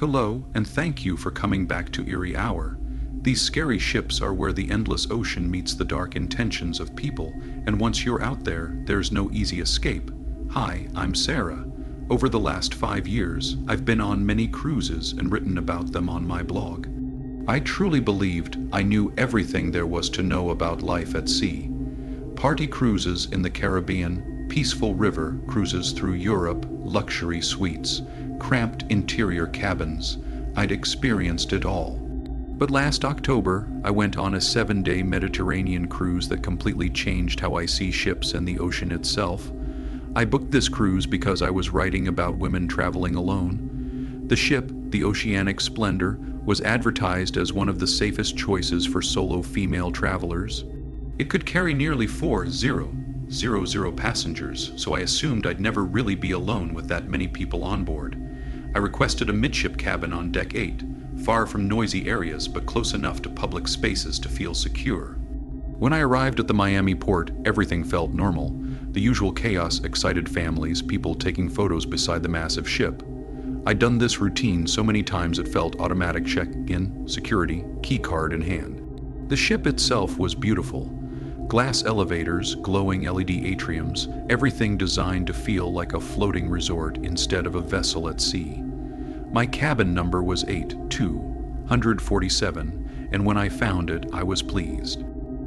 Hello, and thank you for coming back to Eerie Hour. These scary ships are where the endless ocean meets the dark intentions of people, and once you're out there, there's no easy escape. Hi, I'm Sarah. Over the last 5 years, I've been on many cruises and written about them on my blog. I truly believed I knew everything there was to know about life at sea. Party cruises in the Caribbean, peaceful river cruises through Europe, luxury suites, cramped interior cabins. I'd experienced it all. But last October, I went on a 7-day Mediterranean cruise that completely changed how I see ships and the ocean itself. I booked this cruise because I was writing about women traveling alone. The ship, the Oceanic Splendor, was advertised as one of the safest choices for solo female travelers. It could carry nearly 4,000 passengers, so I assumed I'd never really be alone with that many people on board. I requested a midship cabin on deck 8, far from noisy areas but close enough to public spaces to feel secure. When I arrived at the Miami port, everything felt normal. The usual chaos, excited families, people taking photos beside the massive ship. I'd done this routine so many times it felt automatic check-in, security, key card in hand. The ship itself was beautiful. Glass elevators, glowing LED atriums, everything designed to feel like a floating resort instead of a vessel at sea. My cabin number was 8247, and when I found it, I was pleased.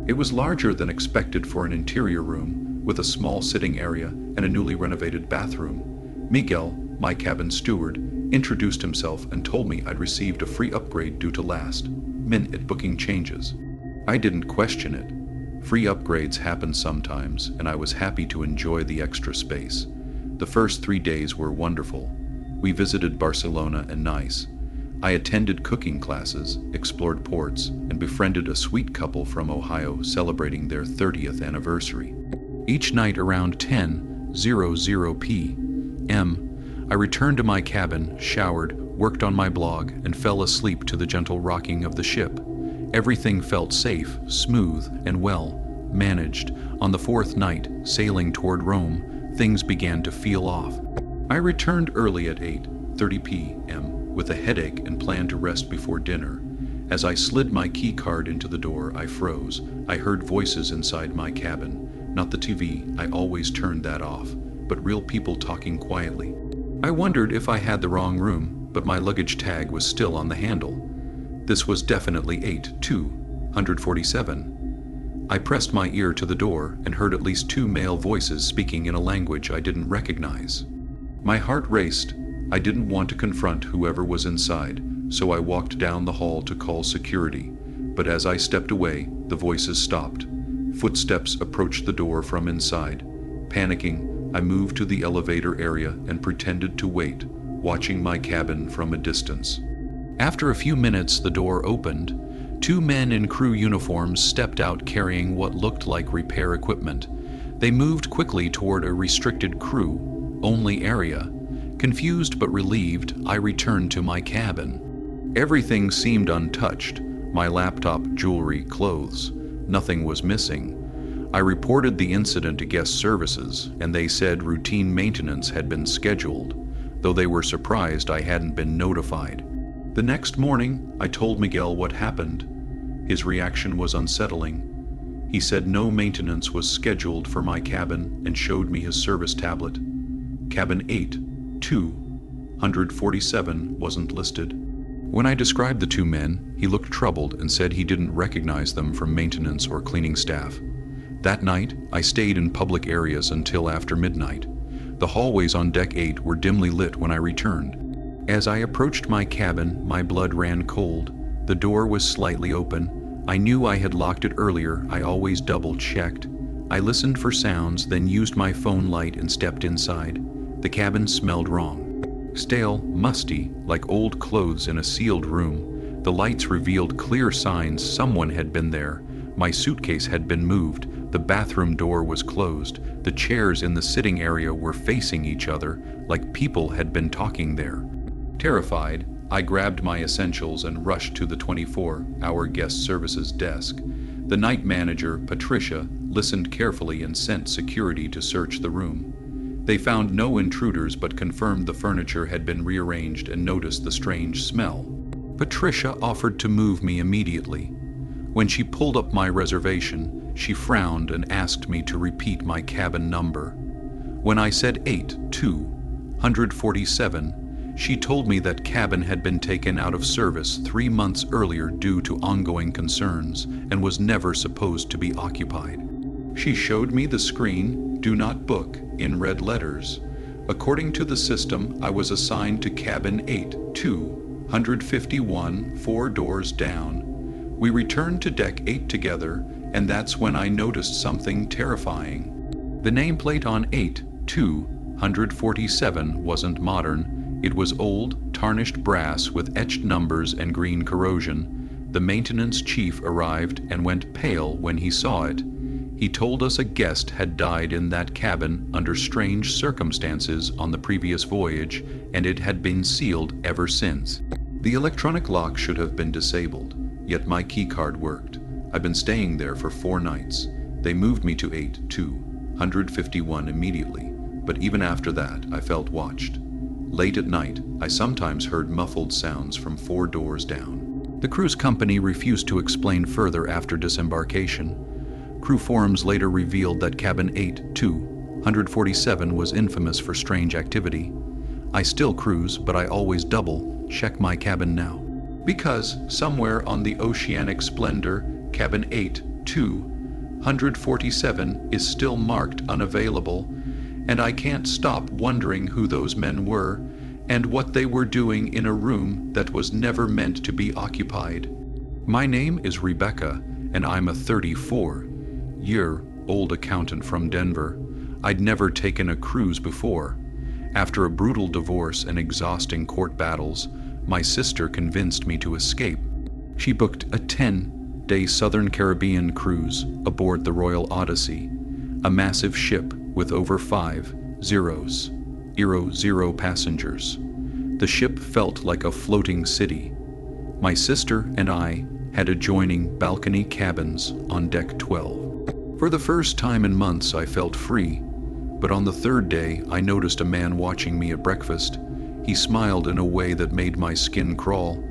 It was larger than expected for an interior room, with a small sitting area and a newly renovated bathroom. Miguel, my cabin steward, introduced himself and told me I'd received a free upgrade due to last-minute booking changes. I didn't question it. Free upgrades happen sometimes, and I was happy to enjoy the extra space. The first 3 days were wonderful. We visited Barcelona and Nice. I attended cooking classes, explored ports, and befriended a sweet couple from Ohio celebrating their 30th anniversary. Each night around 10:00 p.m., I returned to my cabin, showered, worked on my blog, and fell asleep to the gentle rocking of the ship. Everything felt safe, smooth, and well managed. On the 4th night, sailing toward Rome, things began to feel off. I returned early at 8:30 p.m. with a headache and planned to rest before dinner. As I slid my key card into the door, I froze. I heard voices inside my cabin. Not the TV, I always turned that off, but real people talking quietly. I wondered if I had the wrong room, but my luggage tag was still on the handle. This was definitely 8247. I pressed my ear to the door and heard at least 2 male voices speaking in a language I didn't recognize. My heart raced. I didn't want to confront whoever was inside, so I walked down the hall to call security. But as I stepped away, the voices stopped. Footsteps approached the door from inside. Panicking, I moved to the elevator area and pretended to wait, watching my cabin from a distance. After a few minutes, the door opened. 2 men in crew uniforms stepped out carrying what looked like repair equipment. They moved quickly toward a restricted crew-only area. Confused but relieved, I returned to my cabin. Everything seemed untouched. My laptop, jewelry, clothes. Nothing was missing. I reported the incident to guest services, and they said routine maintenance had been scheduled, though they were surprised I hadn't been notified. The next morning, I told Miguel what happened. His reaction was unsettling. He said no maintenance was scheduled for my cabin and showed me his service tablet. Cabin 8247 wasn't listed. When I described the 2 men, he looked troubled and said he didn't recognize them from maintenance or cleaning staff. That night, I stayed in public areas until after midnight. The hallways on deck 8 were dimly lit when I returned. As I approached my cabin, my blood ran cold. The door was slightly open. I knew I had locked it earlier. I always double-checked. I listened for sounds, then used my phone light and stepped inside. The cabin smelled wrong. Stale, musty, like old clothes in a sealed room. The lights revealed clear signs someone had been there. My suitcase had been moved. The bathroom door was closed. The chairs in the sitting area were facing each other, like people had been talking there. Terrified, I grabbed my essentials and rushed to the 24-hour guest services desk. The night manager, Patricia, listened carefully and sent security to search the room. They found no intruders but confirmed the furniture had been rearranged and noticed the strange smell. Patricia offered to move me immediately. When she pulled up my reservation, she frowned and asked me to repeat my cabin number. When I said 8247, she told me that cabin had been taken out of service 3 months earlier due to ongoing concerns and was never supposed to be occupied. She showed me the screen, "Do not book," in red letters. According to the system, I was assigned to cabin 8251, 4 doors down. We returned to deck 8 together, and that's when I noticed something terrifying. The nameplate on 8247 wasn't modern. It was old, tarnished brass with etched numbers and green corrosion. The maintenance chief arrived and went pale when he saw it. He told us a guest had died in that cabin under strange circumstances on the previous voyage, and it had been sealed ever since. The electronic lock should have been disabled, yet my keycard worked. I've been staying there for 4 nights. They moved me to 8251 immediately, but even after that, I felt watched. Late at night, I sometimes heard muffled sounds from 4 doors down. The cruise company refused to explain further after disembarkation. Crew forums later revealed that cabin 8247 was infamous for strange activity. I still cruise, but I always double-check my cabin now. Because somewhere on the oceanic splendor, cabin 8247 is still marked unavailable, and I can't stop wondering who those men were and what they were doing in a room that was never meant to be occupied. My name is Rebecca, and I'm a 34-year-old accountant from Denver. I'd never taken a cruise before. After a brutal divorce and exhausting court battles, my sister convinced me to escape. She booked a 10-day Southern Caribbean cruise aboard the Royal Odyssey, a massive ship with over 50 passengers. The ship felt like a floating city. My sister and I had adjoining balcony cabins on deck 12. For the first time in months, I felt free, but on the 3rd day, I noticed a man watching me at breakfast. He smiled in a way that made my skin crawl.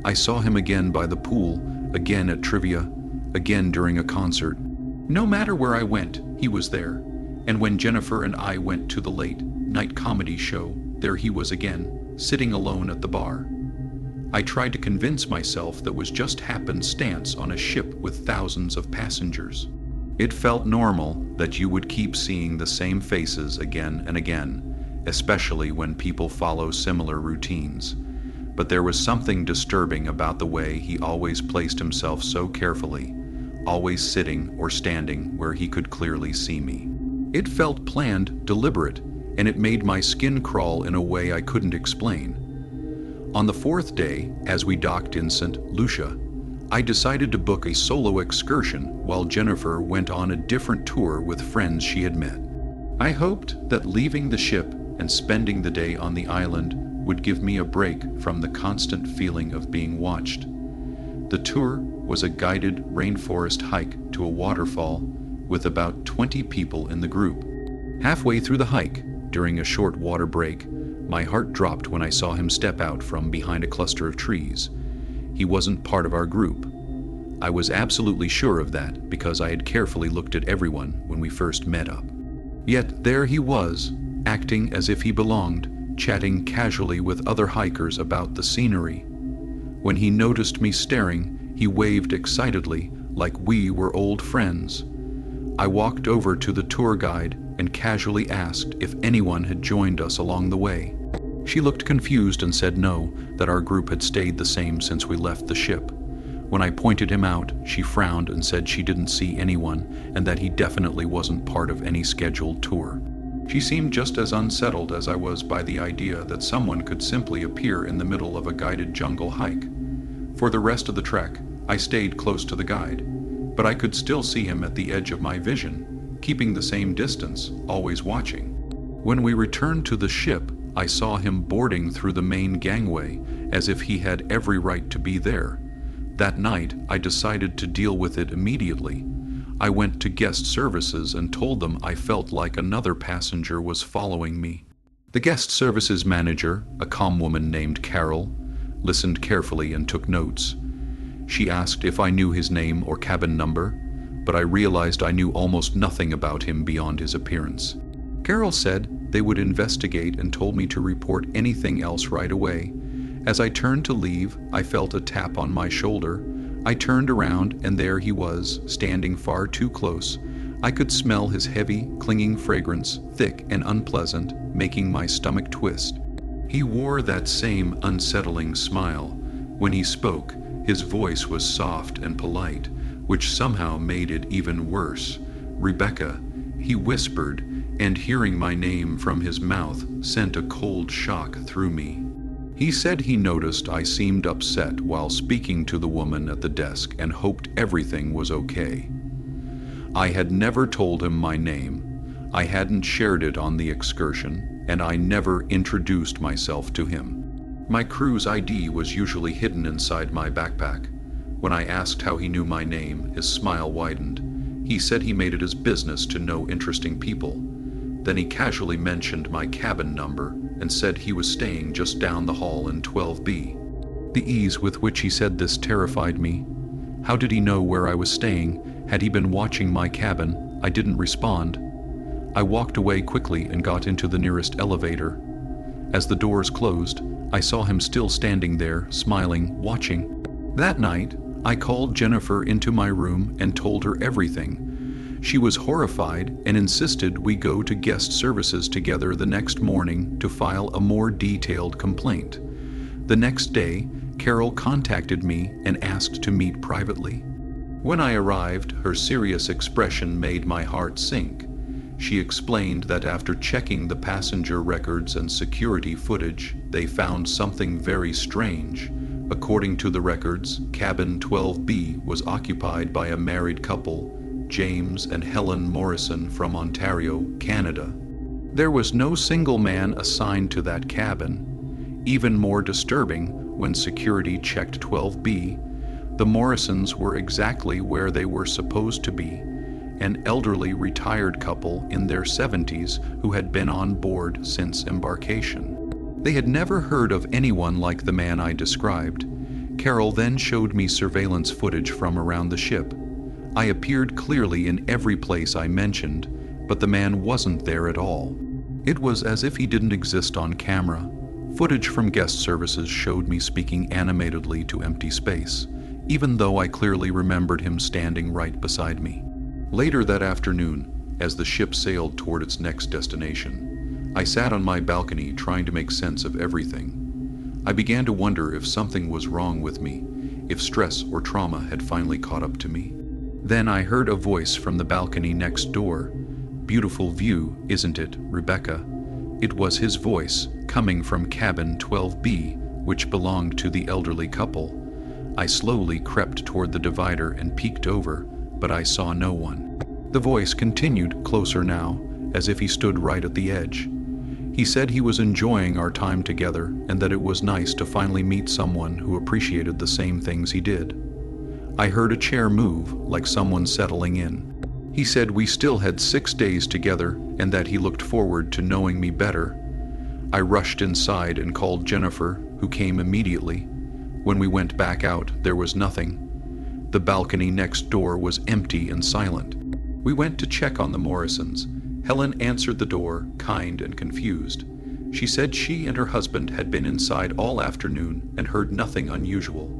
I saw him again by the pool, again at trivia, again during a concert. No matter where I went, he was there. And when Jennifer and I went to the late-night comedy show, there he was again, sitting alone at the bar. I tried to convince myself that was just happenstance on a ship with thousands of passengers. It felt normal that you would keep seeing the same faces again and again, especially when people follow similar routines. But there was something disturbing about the way he always placed himself so carefully, always sitting or standing where he could clearly see me. It felt planned, deliberate, and it made my skin crawl in a way I couldn't explain. On the 4th day, as we docked in St. Lucia, I decided to book a solo excursion while Jennifer went on a different tour with friends she had met. I hoped that leaving the ship and spending the day on the island would give me a break from the constant feeling of being watched. The tour was a guided rainforest hike to a waterfall with about 20 people in the group. Halfway through the hike, during a short water break, my heart dropped when I saw him step out from behind a cluster of trees. He wasn't part of our group. I was absolutely sure of that because I had carefully looked at everyone when we first met up. Yet there he was, acting as if he belonged, chatting casually with other hikers about the scenery. When he noticed me staring, he waved excitedly like we were old friends. I walked over to the tour guide and casually asked if anyone had joined us along the way. She looked confused and said no, that our group had stayed the same since we left the ship. When I pointed him out, she frowned and said she didn't see anyone and that he definitely wasn't part of any scheduled tour. She seemed just as unsettled as I was by the idea that someone could simply appear in the middle of a guided jungle hike. For the rest of the trek, I stayed close to the guide, but I could still see him at the edge of my vision, keeping the same distance, always watching. When we returned to the ship, I saw him boarding through the main gangway as if he had every right to be there. That night, I decided to deal with it immediately. I went to guest services and told them I felt like another passenger was following me. The guest services manager, a calm woman named Carol, listened carefully and took notes. She asked if I knew his name or cabin number, but I realized I knew almost nothing about him beyond his appearance. Carol said they would investigate and told me to report anything else right away. As I turned to leave, I felt a tap on my shoulder. I turned around and there he was, standing far too close. I could smell his heavy, clinging fragrance, thick and unpleasant, making my stomach twist. He wore that same unsettling smile. When he spoke, his voice was soft and polite, which somehow made it even worse. "Rebecca," he whispered, and hearing my name from his mouth sent a cold shock through me. He said he noticed I seemed upset while speaking to the woman at the desk and hoped everything was okay. I had never told him my name, I hadn't shared it on the excursion, and I never introduced myself to him. My cruise ID was usually hidden inside my backpack. When I asked how he knew my name, his smile widened. He said he made it his business to know interesting people. Then he casually mentioned my cabin number and said he was staying just down the hall in 12B. The ease with which he said this terrified me. How did he know where I was staying? Had he been watching my cabin? I didn't respond. I walked away quickly and got into the nearest elevator. As the doors closed, I saw him still standing there, smiling, watching. That night, I called Jennifer into my room and told her everything. She was horrified and insisted we go to guest services together the next morning to file a more detailed complaint. The next day, Carol contacted me and asked to meet privately. When I arrived, her serious expression made my heart sink. She explained that after checking the passenger records and security footage, they found something very strange. According to the records, cabin 12B was occupied by a married couple, James and Helen Morrison from Ontario, Canada. There was no single man assigned to that cabin. Even more disturbing, when security checked 12B, the Morrisons were exactly where they were supposed to be, an elderly retired couple in their 70s who had been on board since embarkation. They had never heard of anyone like the man I described. Carol then showed me surveillance footage from around the ship. I appeared clearly in every place I mentioned, but the man wasn't there at all. It was as if he didn't exist on camera. Footage from guest services showed me speaking animatedly to empty space, even though I clearly remembered him standing right beside me. Later that afternoon, as the ship sailed toward its next destination, I sat on my balcony trying to make sense of everything. I began to wonder if something was wrong with me, if stress or trauma had finally caught up to me. Then I heard a voice from the balcony next door. "Beautiful view, isn't it, Rebecca?" It was his voice, coming from cabin 12B, which belonged to the elderly couple. I slowly crept toward the divider and peeked over, but I saw no one. The voice continued, closer now, as if he stood right at the edge. He said he was enjoying our time together and that it was nice to finally meet someone who appreciated the same things he did. I heard a chair move, like someone settling in. He said we still had 6 days together and that he looked forward to knowing me better. I rushed inside and called Jennifer, who came immediately. When we went back out, there was nothing. The balcony next door was empty and silent. We went to check on the Morrisons. Helen answered the door, kind and confused. She said she and her husband had been inside all afternoon and heard nothing unusual.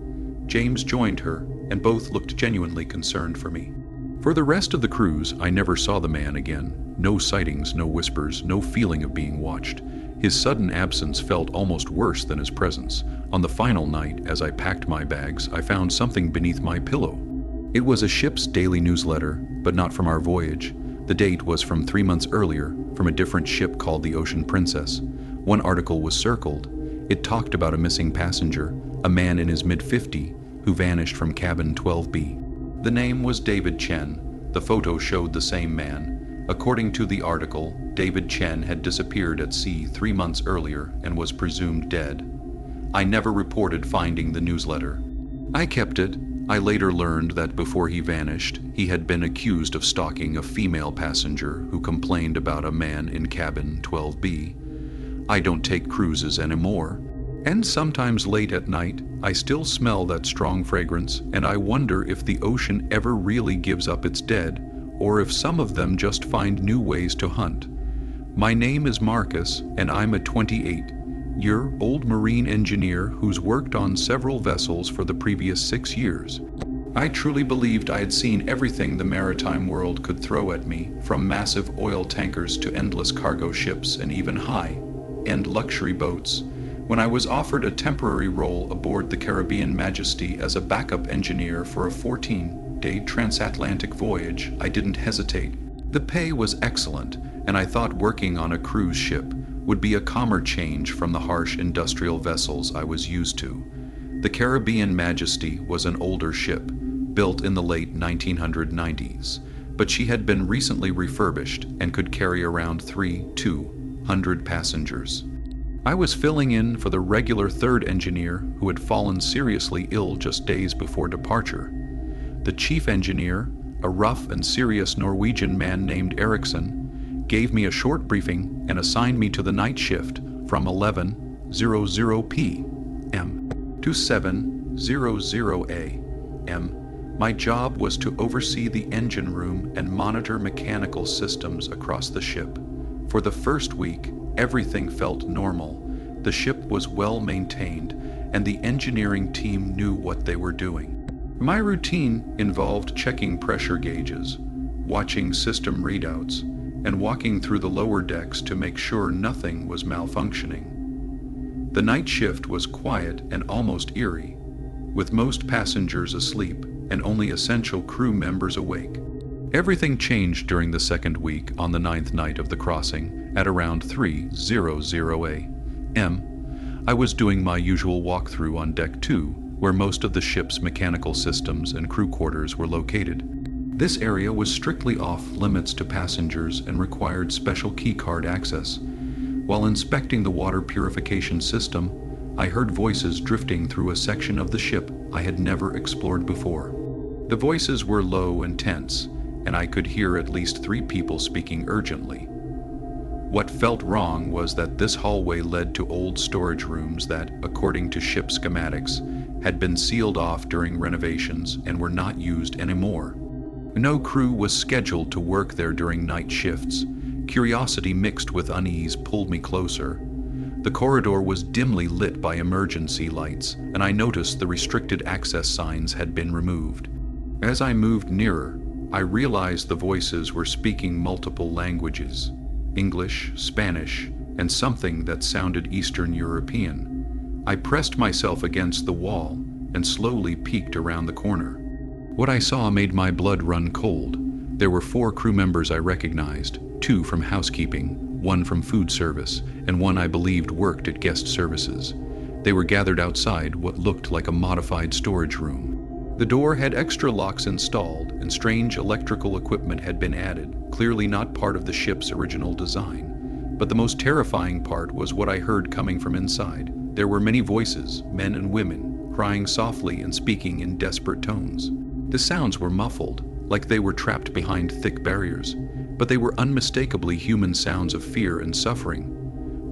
James joined her, and both looked genuinely concerned for me. For the rest of the cruise, I never saw the man again. No sightings, no whispers, no feeling of being watched. His sudden absence felt almost worse than his presence. On the final night, as I packed my bags, I found something beneath my pillow. It was a ship's daily newsletter, but not from our voyage. The date was from 3 months earlier, from a different ship called the Ocean Princess. One article was circled. It talked about a missing passenger, a man in his mid-50s, who vanished from cabin 12B. The name was David Chen. The photo showed the same man. According to the article, David Chen had disappeared at sea 3 months earlier and was presumed dead. I never reported finding the newsletter. I kept it. I later learned that before he vanished, he had been accused of stalking a female passenger who complained about a man in cabin 12B. I don't take cruises anymore, and sometimes late at night, I still smell that strong fragrance, and I wonder if the ocean ever really gives up its dead, or if some of them just find new ways to hunt. My name is Marcus, and I'm a 28-year-old marine engineer who's worked on several vessels for the previous 6 years. I truly believed I had seen everything the maritime world could throw at me, from massive oil tankers to endless cargo ships and even high-end luxury boats. When I was offered a temporary role aboard the Caribbean Majesty as a backup engineer for a 14-day transatlantic voyage, I didn't hesitate. The pay was excellent, and I thought working on a cruise ship would be a calmer change from the harsh industrial vessels I was used to. The Caribbean Majesty was an older ship, built in the late 1990s, but she had been recently refurbished and could carry around 200 passengers. I was filling in for the regular third engineer who had fallen seriously ill just days before departure. The chief engineer, a rough and serious Norwegian man named Eriksson, gave me a short briefing and assigned me to the night shift from 11:00 p.m. to 7:00 a.m. My job was to oversee the engine room and monitor mechanical systems across the ship. For the first week, everything felt normal. The ship was well maintained, and the engineering team knew what they were doing. My routine involved checking pressure gauges, watching system readouts, and walking through the lower decks to make sure nothing was malfunctioning. The night shift was quiet and almost eerie, with most passengers asleep and only essential crew members awake. Everything changed during the second week on the 9th night of the crossing at around 3:00 a.m. I was doing my usual walkthrough on Deck 2, where most of the ship's mechanical systems and crew quarters were located. This area was strictly off limits to passengers and required special keycard access. While inspecting the water purification system, I heard voices drifting through a section of the ship I had never explored before. The voices were low and tense, and I could hear at least 3 people speaking urgently. What felt wrong was that this hallway led to old storage rooms that, according to ship schematics, had been sealed off during renovations and were not used anymore. No crew was scheduled to work there during night shifts. Curiosity mixed with unease pulled me closer. The corridor was dimly lit by emergency lights, and I noticed the restricted access signs had been removed. As I moved nearer, I realized the voices were speaking multiple languages: English, Spanish, and something that sounded Eastern European. I pressed myself against the wall and slowly peeked around the corner. What I saw made my blood run cold. There were 4 crew members I recognized, 2 from housekeeping, 1 from food service, and 1 I believed worked at guest services. They were gathered outside what looked like a modified storage room. The door had extra locks installed, and strange electrical equipment had been added, clearly not part of the ship's original design. But the most terrifying part was what I heard coming from inside. There were many voices, men and women, crying softly and speaking in desperate tones. The sounds were muffled, like they were trapped behind thick barriers, but they were unmistakably human sounds of fear and suffering.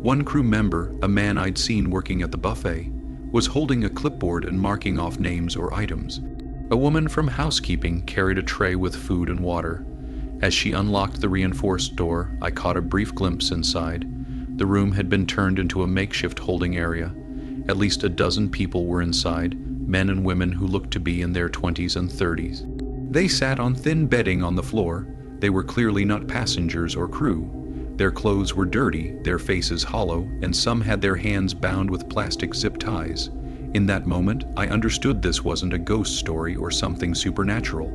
One crew member, a man I'd seen working at the buffet, was holding a clipboard and marking off names or items. A woman from housekeeping carried a tray with food and water. As she unlocked the reinforced door, I caught a brief glimpse inside. The room had been turned into a makeshift holding area. At least a dozen people were inside, men and women who looked to be in their 20s and 30s. They sat on thin bedding on the floor. They were clearly not passengers or crew. Their clothes were dirty, their faces hollow, and some had their hands bound with plastic zip ties. In that moment, I understood this wasn't a ghost story or something supernatural.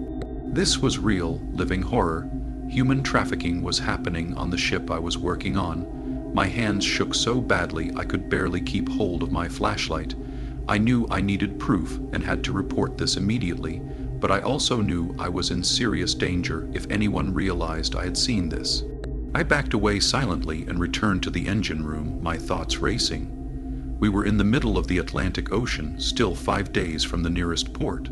This was real, living horror. Human trafficking was happening on the ship I was working on. My hands shook so badly I could barely keep hold of my flashlight. I knew I needed proof and had to report this immediately, but I also knew I was in serious danger if anyone realized I had seen this. I backed away silently and returned to the engine room, my thoughts racing. We were in the middle of the Atlantic Ocean, still 5 days from the nearest port.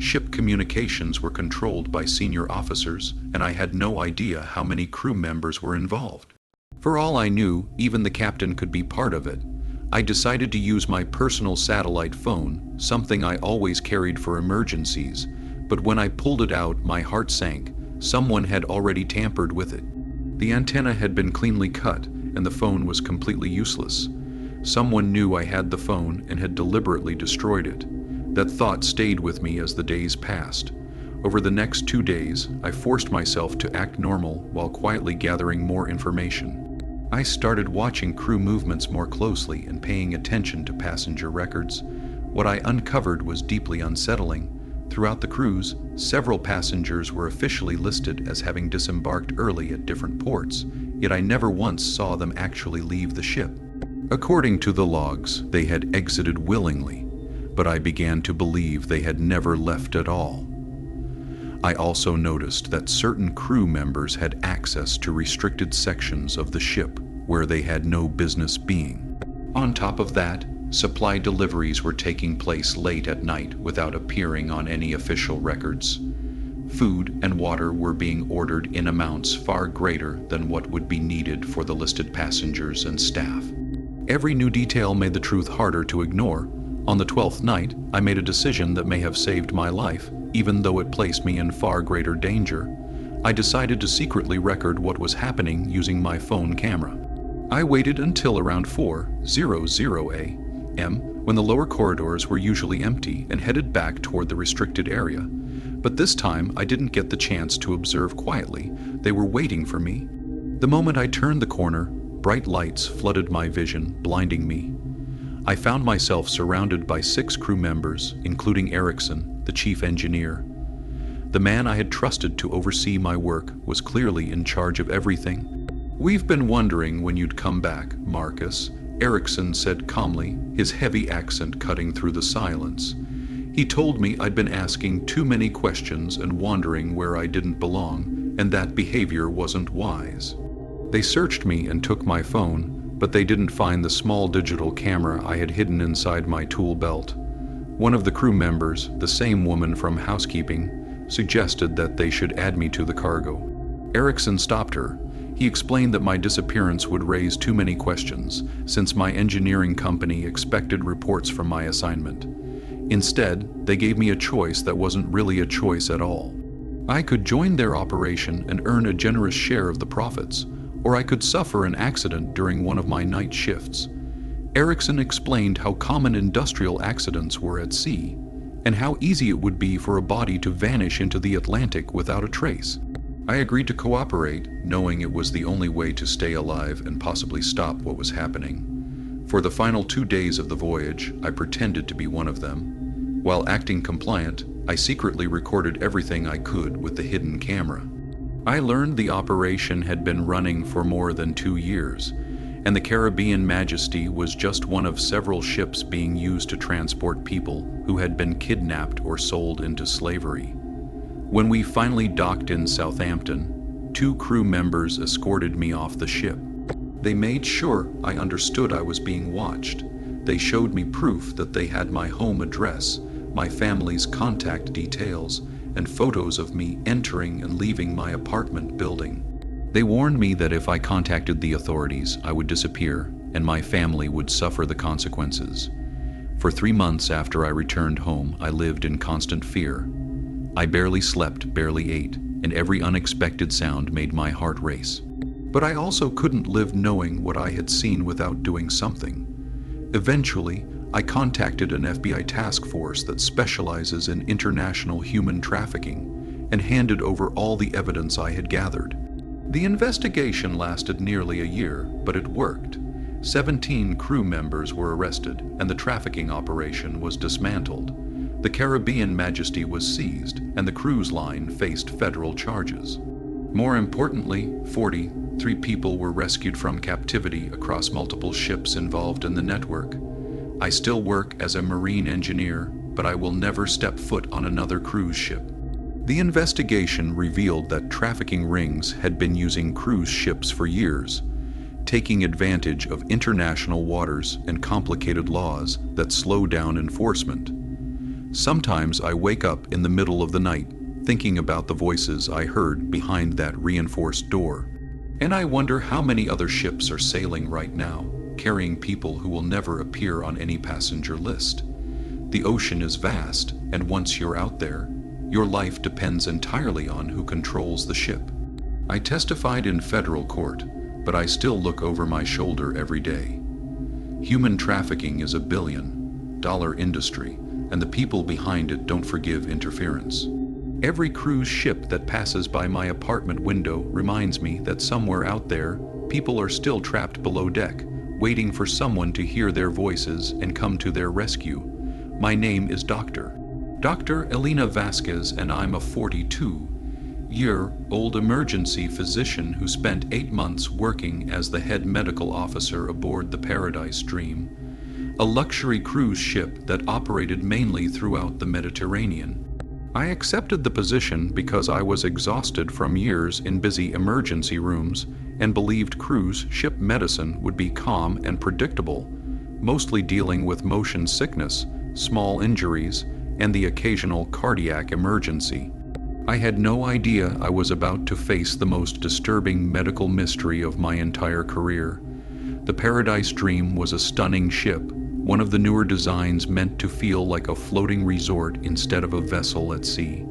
Ship communications were controlled by senior officers, and I had no idea how many crew members were involved. For all I knew, even the captain could be part of it. I decided to use my personal satellite phone, something I always carried for emergencies, but when I pulled it out, my heart sank. Someone had already tampered with it. The antenna had been cleanly cut, and the phone was completely useless. Someone knew I had the phone and had deliberately destroyed it. That thought stayed with me as the days passed. Over the next 2 days, I forced myself to act normal while quietly gathering more information. I started watching crew movements more closely and paying attention to passenger records. What I uncovered was deeply unsettling. Throughout the cruise, several passengers were officially listed as having disembarked early at different ports, yet I never once saw them actually leave the ship. According to the logs, they had exited willingly, but I began to believe they had never left at all. I also noticed that certain crew members had access to restricted sections of the ship where they had no business being. On top of that, supply deliveries were taking place late at night without appearing on any official records. Food and water were being ordered in amounts far greater than what would be needed for the listed passengers and staff. Every new detail made the truth harder to ignore. On the 12th night, I made a decision that may have saved my life, even though it placed me in far greater danger. I decided to secretly record what was happening using my phone camera. I waited until around 4:00 a.m. when the lower corridors were usually empty and headed back toward the restricted area. But this time, I didn't get the chance to observe quietly. They were waiting for me. The moment I turned the corner, bright lights flooded my vision, blinding me. I found myself surrounded by 6 crew members, including Erickson, the chief engineer. The man I had trusted to oversee my work was clearly in charge of everything. "We've been wondering when you'd come back, Marcus," Erickson said calmly, his heavy accent cutting through the silence. He told me I'd been asking too many questions and wandering where I didn't belong, and that behavior wasn't wise. They searched me and took my phone, but they didn't find the small digital camera I had hidden inside my tool belt. One of the crew members, the same woman from housekeeping, suggested that they should add me to the cargo. Erickson stopped her. He explained that my disappearance would raise too many questions, since my engineering company expected reports from my assignment. Instead, they gave me a choice that wasn't really a choice at all. I could join their operation and earn a generous share of the profits, or I could suffer an accident during one of my night shifts. Erickson explained how common industrial accidents were at sea, and how easy it would be for a body to vanish into the Atlantic without a trace. I agreed to cooperate, knowing it was the only way to stay alive and possibly stop what was happening. For the final 2 days of the voyage, I pretended to be one of them. While acting compliant, I secretly recorded everything I could with the hidden camera. I learned the operation had been running for more than 2 years, and the Caribbean Majesty was just one of several ships being used to transport people who had been kidnapped or sold into slavery. When we finally docked in Southampton, 2 crew members escorted me off the ship. They made sure I understood I was being watched. They showed me proof that they had my home address, my family's contact details, and photos of me entering and leaving my apartment building. They warned me that if I contacted the authorities, I would disappear, and my family would suffer the consequences. For 3 months after I returned home, I lived in constant fear. I barely slept, barely ate, and every unexpected sound made my heart race. But I also couldn't live knowing what I had seen without doing something. Eventually, I contacted an FBI task force that specializes in international human trafficking and handed over all the evidence I had gathered. The investigation lasted nearly a year, but it worked. 17 crew members were arrested, and the trafficking operation was dismantled. The Caribbean Majesty was seized, and the cruise line faced federal charges. More importantly, 43 people were rescued from captivity across multiple ships involved in the network. I still work as a marine engineer, but I will never step foot on another cruise ship. The investigation revealed that trafficking rings had been using cruise ships for years, taking advantage of international waters and complicated laws that slow down enforcement. Sometimes I wake up in the middle of the night, thinking about the voices I heard behind that reinforced door. And I wonder how many other ships are sailing right now, carrying people who will never appear on any passenger list. The ocean is vast, and once you're out there, your life depends entirely on who controls the ship. I testified in federal court, but I still look over my shoulder every day. Human trafficking is $1 billion industry, and the people behind it don't forgive interference. Every cruise ship that passes by my apartment window reminds me that somewhere out there, people are still trapped below deck, waiting for someone to hear their voices and come to their rescue. My name is Dr. Elena Vasquez, and I'm a 42-year-old emergency physician who spent 8 months working as the head medical officer aboard the Paradise Dream, a luxury cruise ship that operated mainly throughout the Mediterranean. I accepted the position because I was exhausted from years in busy emergency rooms and believed cruise ship medicine would be calm and predictable, mostly dealing with motion sickness, small injuries, and the occasional cardiac emergency. I had no idea I was about to face the most disturbing medical mystery of my entire career. The Paradise Dream was a stunning ship, one of the newer designs meant to feel like a floating resort instead of a vessel at sea.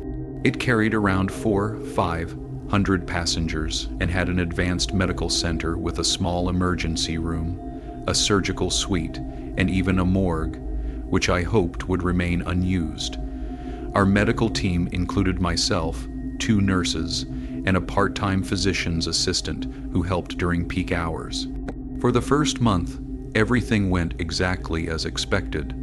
It carried around 500 passengers and had an advanced medical center with a small emergency room, a surgical suite, and even a morgue, which I hoped would remain unused. Our medical team included myself, 2 nurses, and a part-time physician's assistant who helped during peak hours. For the first month, everything went exactly as expected.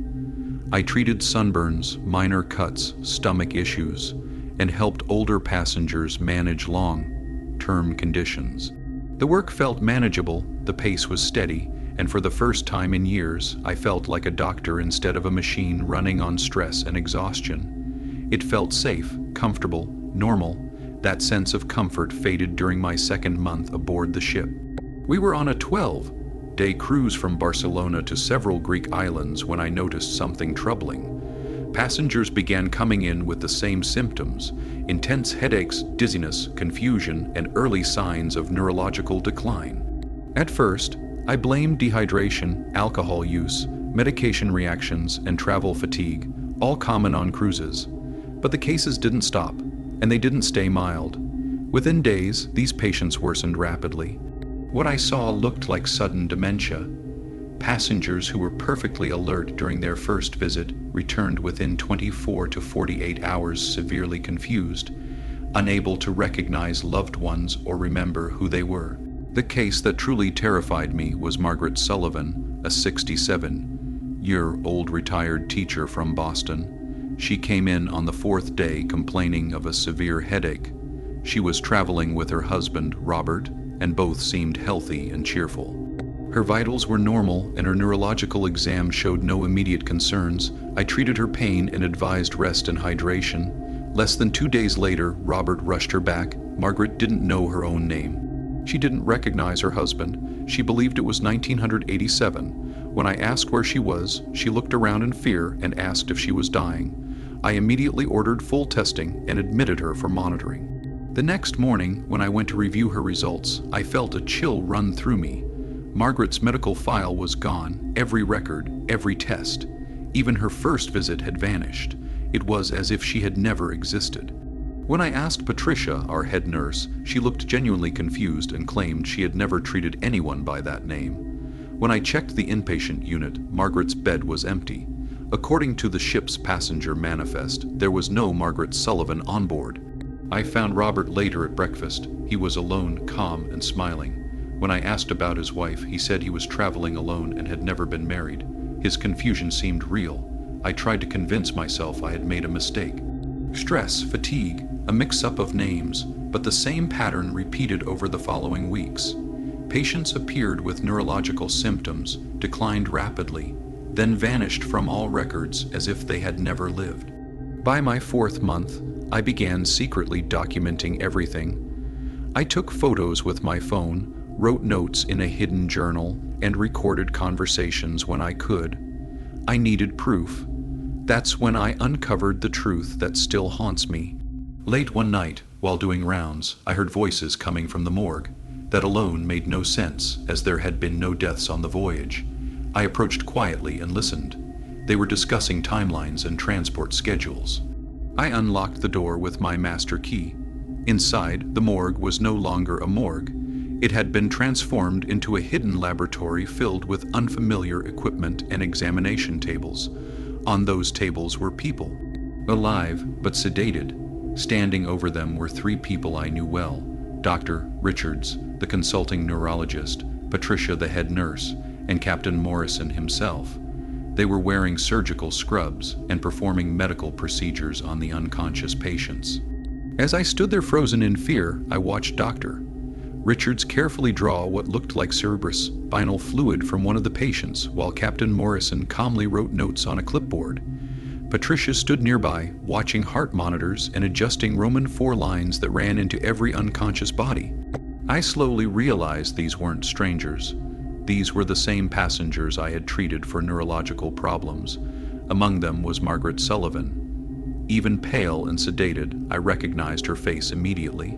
I treated sunburns, minor cuts, stomach issues, and helped older passengers manage long-term conditions. The work felt manageable, the pace was steady, and for the first time in years, I felt like a doctor instead of a machine running on stress and exhaustion. It felt safe, comfortable, normal. That sense of comfort faded during my second month aboard the ship. We were on a 12-day cruise from Barcelona to several Greek islands when I noticed something troubling. Passengers began coming in with the same symptoms: intense headaches, dizziness, confusion, and early signs of neurological decline. At first, I blamed dehydration, alcohol use, medication reactions, and travel fatigue, all common on cruises. But the cases didn't stop, and they didn't stay mild. Within days, these patients worsened rapidly. What I saw looked like sudden dementia. Passengers who were perfectly alert during their first visit returned within 24 to 48 hours severely confused, unable to recognize loved ones or remember who they were. The case that truly terrified me was Margaret Sullivan, a 67-year-old retired teacher from Boston. She came in on the 4th day complaining of a severe headache. She was traveling with her husband, Robert, and both seemed healthy and cheerful. Her vitals were normal and her neurological exam showed no immediate concerns. I treated her pain and advised rest and hydration. Less than 2 days later, Robert rushed her back. Margaret didn't know her own name. She didn't recognize her husband. She believed it was 1987. When I asked where she was, she looked around in fear and asked if she was dying. I immediately ordered full testing and admitted her for monitoring. The next morning, when I went to review her results, I felt a chill run through me. Margaret's medical file was gone, every record, every test. Even her first visit had vanished. It was as if she had never existed. When I asked Patricia, our head nurse, she looked genuinely confused and claimed she had never treated anyone by that name. When I checked the inpatient unit, Margaret's bed was empty. According to the ship's passenger manifest, there was no Margaret Sullivan on board. I found Robert later at breakfast. He was alone, calm, and smiling. When I asked about his wife, he said he was traveling alone and had never been married. His confusion seemed real. I tried to convince myself I had made a mistake. Stress, fatigue, a mix-up of names, but the same pattern repeated over the following weeks. Patients appeared with neurological symptoms, declined rapidly, then vanished from all records as if they had never lived. By my 4th month, I began secretly documenting everything. I took photos with my phone, wrote notes in a hidden journal, and recorded conversations when I could. I needed proof. That's when I uncovered the truth that still haunts me. Late one night, while doing rounds, I heard voices coming from the morgue. That alone made no sense, as there had been no deaths on the voyage. I approached quietly and listened. They were discussing timelines and transport schedules. I unlocked the door with my master key. Inside, the morgue was no longer a morgue. It had been transformed into a hidden laboratory filled with unfamiliar equipment and examination tables. On those tables were people, alive but sedated. Standing over them were three people I knew well: Dr. Richards, the consulting neurologist, Patricia, the head nurse, and Captain Morrison himself. They were wearing surgical scrubs and performing medical procedures on the unconscious patients. As I stood there frozen in fear, I watched Dr. Richards carefully draw what looked like cerebrospinal fluid from one of the patients, while Captain Morrison calmly wrote notes on a clipboard. Patricia stood nearby, watching heart monitors and adjusting Roman 4 lines that ran into every unconscious body. I slowly realized these weren't strangers. These were the same passengers I had treated for neurological problems. Among them was Margaret Sullivan. Even pale and sedated, I recognized her face immediately.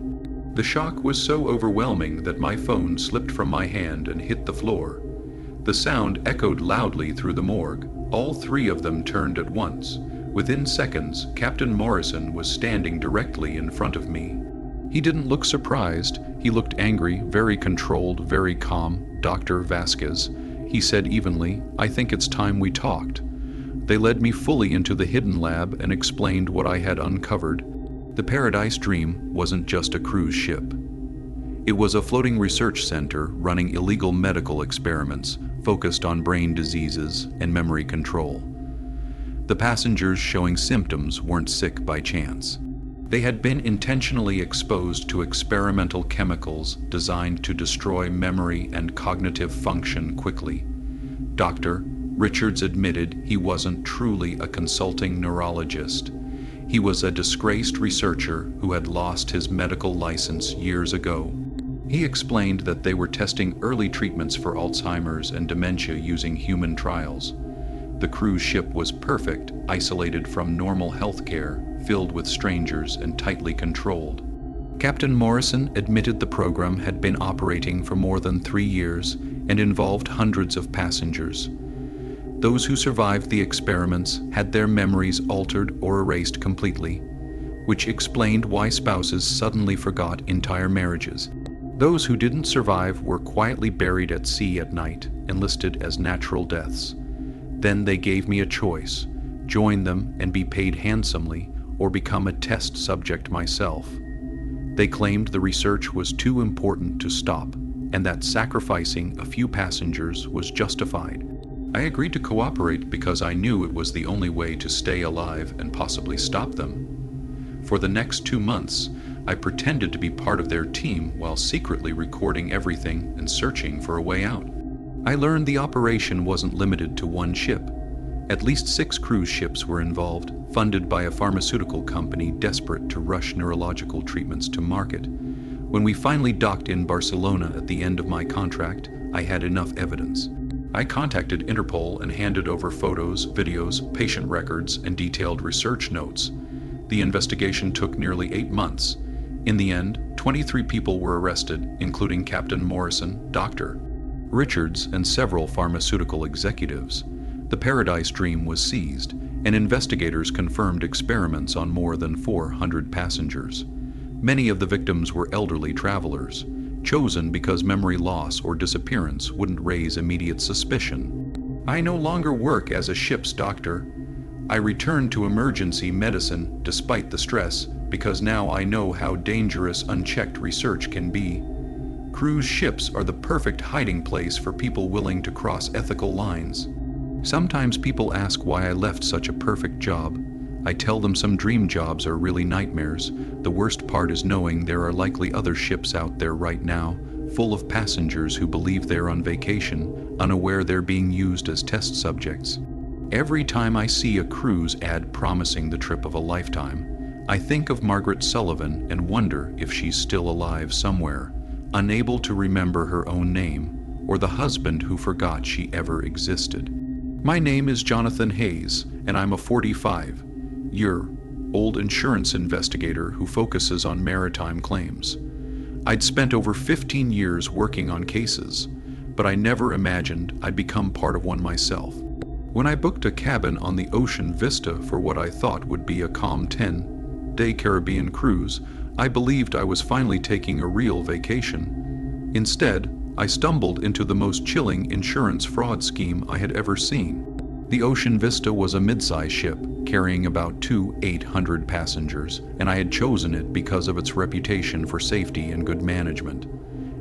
The shock was so overwhelming that my phone slipped from my hand and hit the floor. The sound echoed loudly through the morgue. All three of them turned at once. Within seconds, Captain Morrison was standing directly in front of me. He didn't look surprised. He looked angry, very controlled, very calm. "Dr. Vasquez," he said evenly, "I think it's time we talked." They led me fully into the hidden lab and explained what I had uncovered. The Paradise Dream wasn't just a cruise ship. It was a floating research center running illegal medical experiments focused on brain diseases and memory control. The passengers showing symptoms weren't sick by chance. They had been intentionally exposed to experimental chemicals designed to destroy memory and cognitive function quickly. Dr. Richards admitted he wasn't truly a consulting neurologist. He was a disgraced researcher who had lost his medical license years ago. He explained that they were testing early treatments for Alzheimer's and dementia using human trials. The cruise ship was perfect, isolated from normal health care, filled with strangers and tightly controlled. Captain Morrison admitted the program had been operating for more than 3 years and involved hundreds of passengers. Those who survived the experiments had their memories altered or erased completely, which explained why spouses suddenly forgot entire marriages. Those who didn't survive were quietly buried at sea at night and listed as natural deaths. Then they gave me a choice: join them and be paid handsomely, or become a test subject myself. They claimed the research was too important to stop, and that sacrificing a few passengers was justified. I agreed to cooperate because I knew it was the only way to stay alive and possibly stop them. For the next 2 months, I pretended to be part of their team while secretly recording everything and searching for a way out. I learned the operation wasn't limited to one ship. At least 6 cruise ships were involved, funded by a pharmaceutical company desperate to rush neurological treatments to market. When we finally docked in Barcelona at the end of my contract, I had enough evidence. I contacted Interpol and handed over photos, videos, patient records, and detailed research notes. The investigation took nearly 8 months. In the end, 23 people were arrested, including Captain Morrison, Dr. Richards, and several pharmaceutical executives. The Paradise Dream was seized, and investigators confirmed experiments on more than 400 passengers. Many of the victims were elderly travelers, chosen because memory loss or disappearance wouldn't raise immediate suspicion. I no longer work as a ship's doctor. I returned to emergency medicine despite the stress, because now I know how dangerous unchecked research can be. Cruise ships are the perfect hiding place for people willing to cross ethical lines. Sometimes people ask why I left such a perfect job. I tell them some dream jobs are really nightmares. The worst part is knowing there are likely other ships out there right now, full of passengers who believe they're on vacation, unaware they're being used as test subjects. Every time I see a cruise ad promising the trip of a lifetime, I think of Margaret Sullivan and wonder if she's still alive somewhere, unable to remember her own name, or the husband who forgot she ever existed. My name is Jonathan Hayes, and I'm a 45-year-old insurance investigator who focuses on maritime claims. I'd spent over 15 years working on cases, but I never imagined I'd become part of one myself. When I booked a cabin on the Ocean Vista for what I thought would be a calm 10-day Caribbean cruise, I believed I was finally taking a real vacation. Instead, I stumbled into the most chilling insurance fraud scheme I had ever seen. The Ocean Vista was a mid-size ship carrying about 800 passengers, and I had chosen it because of its reputation for safety and good management.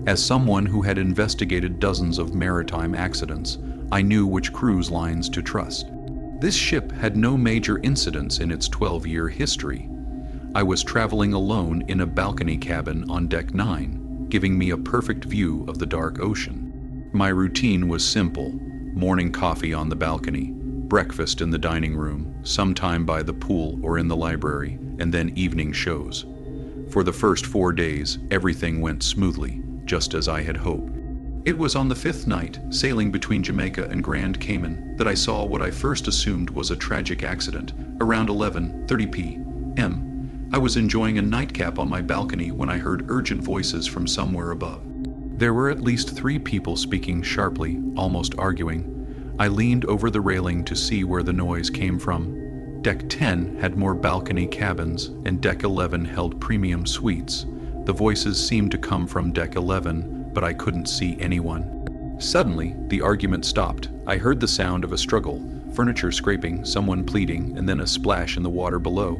As someone who had investigated dozens of maritime accidents, I knew which cruise lines to trust. This ship had no major incidents in its 12-year history. I was traveling alone in a balcony cabin on Deck 9, giving me a perfect view of the dark ocean. My routine was simple: morning coffee on the balcony, breakfast in the dining room, sometime by the pool or in the library, and then evening shows. For the first 4 days, everything went smoothly, just as I had hoped. It was on the 5th night, sailing between Jamaica and Grand Cayman, that I saw what I first assumed was a tragic accident. Around 11:30 p.m., I was enjoying a nightcap on my balcony when I heard urgent voices from somewhere above. There were at least 3 people speaking sharply, almost arguing. I leaned over the railing to see where the noise came from. Deck 10 had more balcony cabins, and Deck 11 held premium suites. The voices seemed to come from Deck 11, but I couldn't see anyone. Suddenly, the argument stopped. I heard the sound of a struggle, furniture scraping, someone pleading, and then a splash in the water below.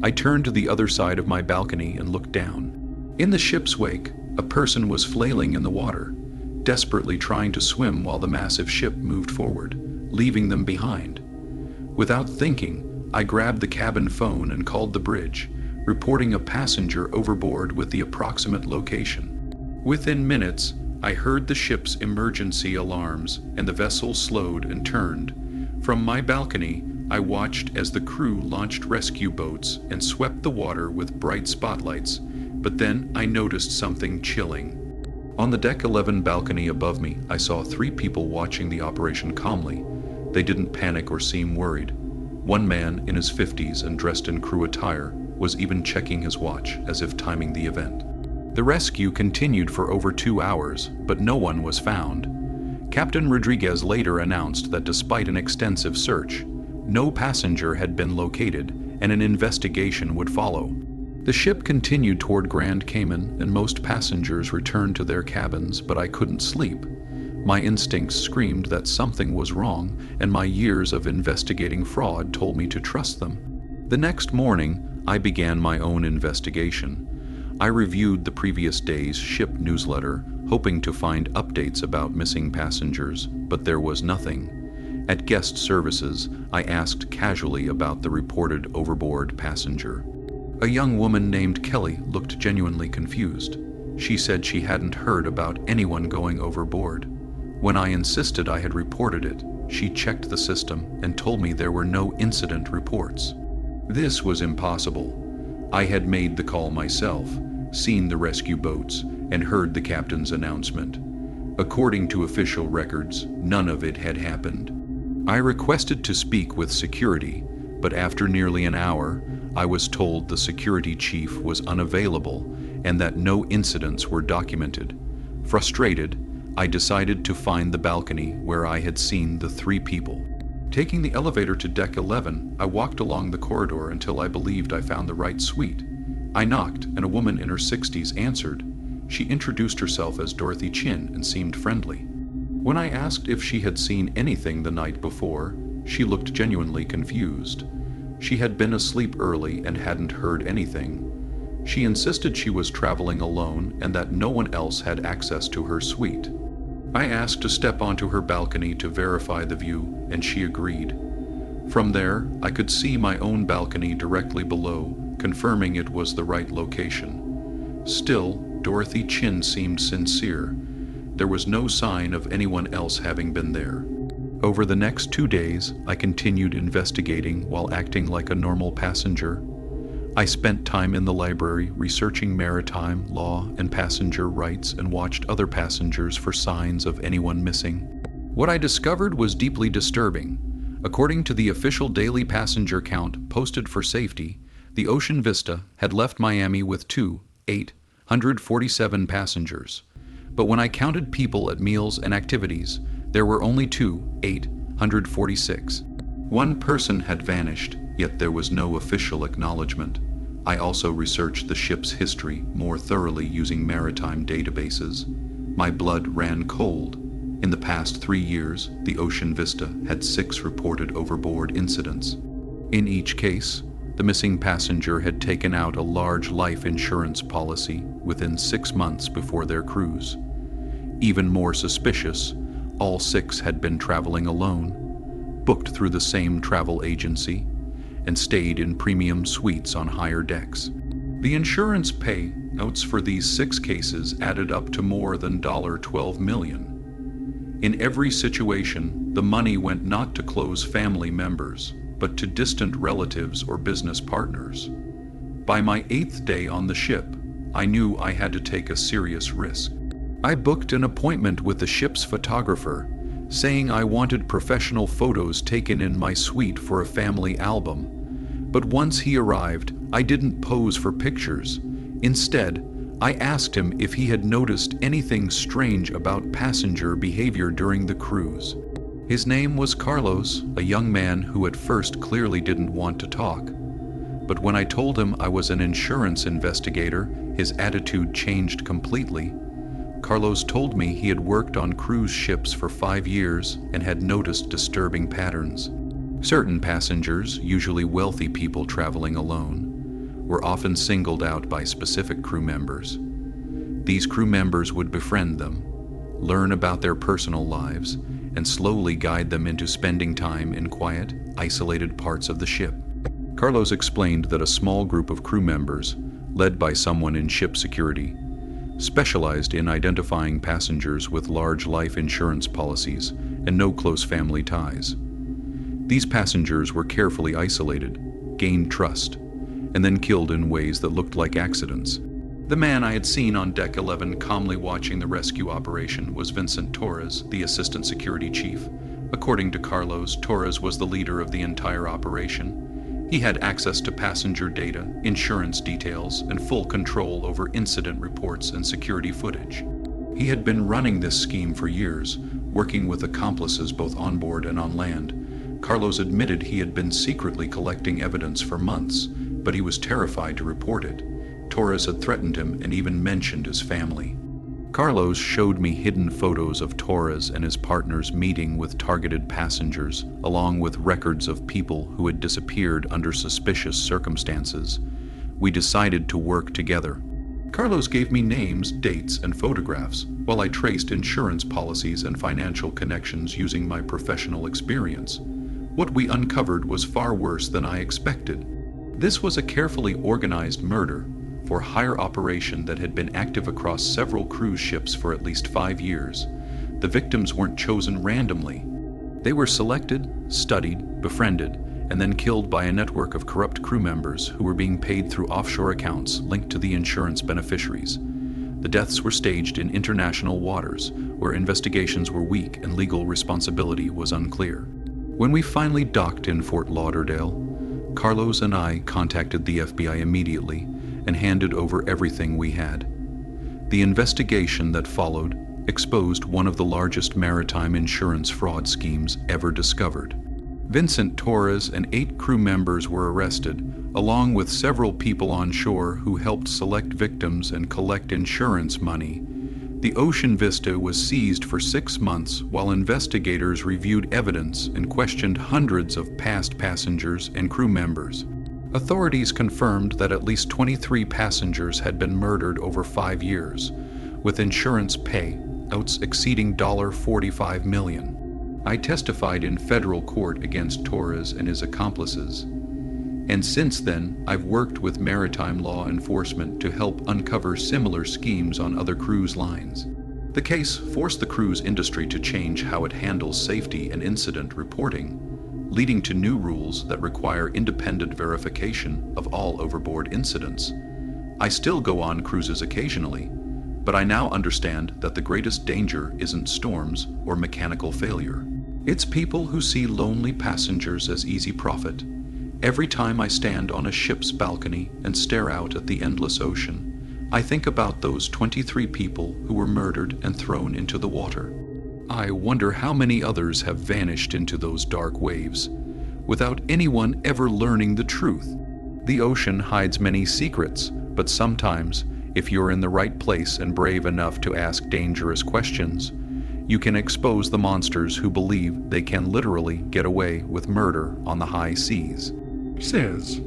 I turned to the other side of my balcony and looked down. In the ship's wake, a person was flailing in the water, desperately trying to swim while the massive ship moved forward, leaving them behind. Without thinking, I grabbed the cabin phone and called the bridge, reporting a passenger overboard with the approximate location. Within minutes, I heard the ship's emergency alarms, and the vessel slowed and turned. From my balcony, I watched as the crew launched rescue boats and swept the water with bright spotlights, but then I noticed something chilling. On the Deck 11 balcony above me, I saw 3 people watching the operation calmly. They didn't panic or seem worried. One man, in his 50s and dressed in crew attire, was even checking his watch as if timing the event. The rescue continued for over 2 hours, but no one was found. Captain Rodriguez later announced that despite an extensive search, no passenger had been located, and an investigation would follow. The ship continued toward Grand Cayman, and most passengers returned to their cabins, but I couldn't sleep. My instincts screamed that something was wrong, and my years of investigating fraud told me to trust them. The next morning, I began my own investigation. I reviewed the previous day's ship newsletter, hoping to find updates about missing passengers, but there was nothing. At guest services, I asked casually about the reported overboard passenger. A young woman named Kelly looked genuinely confused. She said she hadn't heard about anyone going overboard. When I insisted I had reported it, she checked the system and told me there were no incident reports. This was impossible. I had made the call myself, seen the rescue boats, and heard the captain's announcement. According to official records, none of it had happened. I requested to speak with security, but after nearly an hour, I was told the security chief was unavailable and that no incidents were documented. Frustrated, I decided to find the balcony where I had seen the 3 people. Taking the elevator to Deck 11, I walked along the corridor until I believed I found the right suite. I knocked, and a woman in her 60s answered. She introduced herself as Dorothy Chin and seemed friendly. When I asked if she had seen anything the night before, she looked genuinely confused. She had been asleep early and hadn't heard anything. She insisted she was traveling alone and that no one else had access to her suite. I asked to step onto her balcony to verify the view, and she agreed. From there, I could see my own balcony directly below, confirming it was the right location. Still, Dorothy Chin seemed sincere. There was no sign of anyone else having been there. Over the next 2 days, I continued investigating while acting like a normal passenger. I spent time in the library researching maritime law and passenger rights and watched other passengers for signs of anyone missing. What I discovered was deeply disturbing. According to the official daily passenger count posted for safety, the Ocean Vista had left Miami with 847 passengers. But when I counted people at meals and activities, there were only 846. One person had vanished, yet there was no official acknowledgement. I also researched the ship's history more thoroughly using maritime databases. My blood ran cold. In the past 3 years, the Ocean Vista had 6 reported overboard incidents. In each case, the missing passenger had taken out a large life insurance policy within 6 months before their cruise. Even more suspicious, all 6 had been traveling alone, booked through the same travel agency, and stayed in premium suites on higher decks. The insurance payouts for these 6 cases added up to more than $12 million. In every situation, the money went not to close family members, but to distant relatives or business partners. By my 8th day on the ship, I knew I had to take a serious risk. I booked an appointment with the ship's photographer, saying I wanted professional photos taken in my suite for a family album. But once he arrived, I didn't pose for pictures. Instead, I asked him if he had noticed anything strange about passenger behavior during the cruise. His name was Carlos, a young man who at first clearly didn't want to talk. But when I told him I was an insurance investigator, his attitude changed completely. Carlos told me he had worked on cruise ships for 5 years and had noticed disturbing patterns. Certain passengers, usually wealthy people traveling alone, were often singled out by specific crew members. These crew members would befriend them, learn about their personal lives, and slowly guide them into spending time in quiet, isolated parts of the ship. Carlos explained that a small group of crew members, led by someone in ship security, specialized in identifying passengers with large life insurance policies and no close family ties. These passengers were carefully isolated, gained trust, and then killed in ways that looked like accidents. The man I had seen on Deck 11 calmly watching the rescue operation was Vincent Torres, the assistant security chief. According to Carlos, Torres was the leader of the entire operation. He had access to passenger data, insurance details, and full control over incident reports and security footage. He had been running this scheme for years, working with accomplices both on board and on land. Carlos admitted he had been secretly collecting evidence for months, but he was terrified to report it. Torres had threatened him and even mentioned his family. Carlos showed me hidden photos of Torres and his partners meeting with targeted passengers, along with records of people who had disappeared under suspicious circumstances. We decided to work together. Carlos gave me names, dates, and photographs, while I traced insurance policies and financial connections using my professional experience. What we uncovered was far worse than I expected. This was a carefully organized murder for hire operation that had been active across several cruise ships for at least 5 years. The victims weren't chosen randomly. They were selected, studied, befriended, and then killed by a network of corrupt crew members who were being paid through offshore accounts linked to the insurance beneficiaries. The deaths were staged in international waters, where investigations were weak and legal responsibility was unclear. When we finally docked in Fort Lauderdale, Carlos and I contacted the FBI immediately and handed over everything we had. The investigation that followed exposed one of the largest maritime insurance fraud schemes ever discovered. Vincent Torres and 8 crew members were arrested, along with several people on shore who helped select victims and collect insurance money. The Ocean Vista was seized for 6 months while investigators reviewed evidence and questioned hundreds of past passengers and crew members. Authorities confirmed that at least 23 passengers had been murdered over 5 years, with insurance payouts exceeding $45 million. I testified in federal court against Torres and his accomplices. And since then, I've worked with maritime law enforcement to help uncover similar schemes on other cruise lines. The case forced the cruise industry to change how it handles safety and incident reporting, leading to new rules that require independent verification of all overboard incidents. I still go on cruises occasionally, But I now understand that the greatest danger isn't storms or mechanical failure. It's people who see lonely passengers as easy profit. Every time I stand on a ship's balcony and stare out at the endless ocean, I think about those 23 people who were murdered and thrown into the water. I wonder how many others have vanished into those dark waves, without anyone ever learning the truth. The ocean hides many secrets, but sometimes, if you're in the right place and brave enough to ask dangerous questions, you can expose the monsters who believe they can literally get away with murder on the high seas. Says